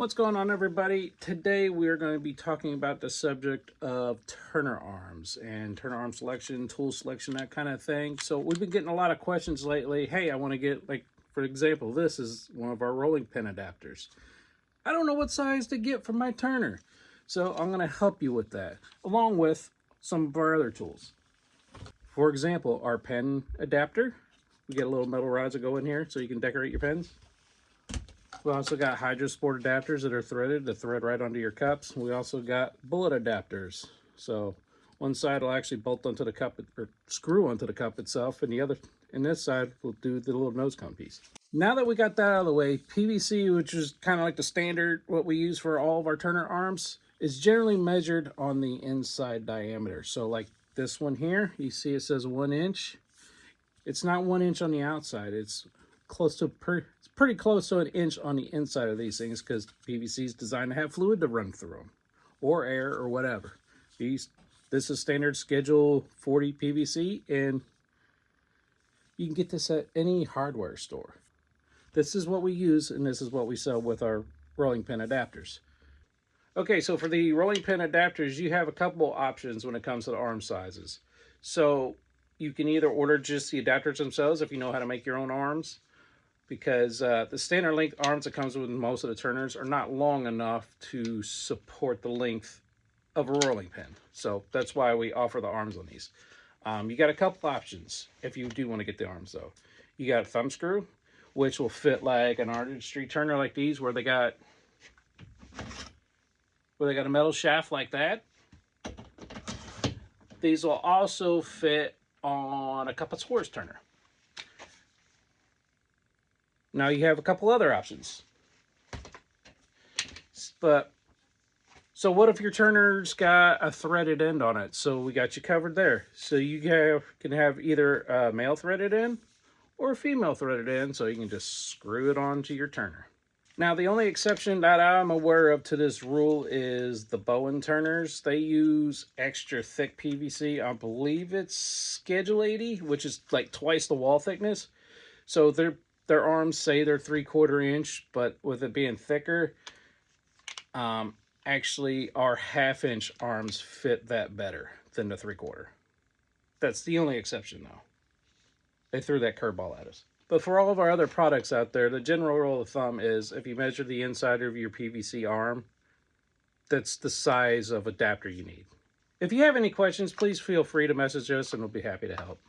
What's going on, everybody? Today we are going to be talking about the subject of turner arms and turner arm selection, tool selection, that kind of thing. So we've been getting a lot of questions lately. Hey, I want to get, like, for example, this is one of our rolling pin adapters. I don't know what size to get for my turner. So I'm going to help you with that, along with some of our other tools. For example, our pen adapter. We get a little metal rods that go in here so you can decorate your pens. We also got Hydro Sport adapters that are threaded to thread right onto your cups. We also got bullet adapters. So one side will actually bolt onto the cup or screw onto the cup itself, and the other, in this side, will do the little nose cone piece. Now that we got that out of the way, PVC, which is kind of like the standard, what we use for all of our turner arms, is generally measured on the inside diameter. So like this one here, you see it says 1 inch. It's not 1 inch on the outside. It's close to it's pretty close to 1 inch on the inside of these things, because PVC is designed to have fluid to run through them, or air, or whatever. This is standard Schedule 40 PVC, and you can get this at any hardware store. This is what we use, and this is what we sell with our rolling pin adapters. Okay, so for the rolling pin adapters, you have a couple options when it comes to the arm sizes. So you can either order just the adapters themselves if you know how to make your own arms, because the standard length arms that comes with most of the turners are not long enough to support the length of a rolling pin. So that's why we offer the arms on these. You got a couple options if you do want to get the arms though. You got a thumb screw, which will fit like an artistry turner like these, where they got a metal shaft like that. These will also fit on a cup of Swords turner. Now you have a couple other options. But so what if your turner's got a threaded end on it? So we got you covered there. So you can have either a male threaded end or a female threaded end, so you can just screw it onto your turner. Now the only exception that I'm aware of to this rule is the Bowen turners. They use extra thick PVC. I believe it's Schedule 80, which is like twice the wall thickness. So their arms say they're 3/4 inch, but with it being thicker, actually our 1/2 inch arms fit that better than the 3/4. That's the only exception though. They threw that curveball at us. But for all of our other products out there, the general rule of thumb is if you measure the inside of your PVC arm, that's the size of adapter you need. If you have any questions, please feel free to message us and we'll be happy to help.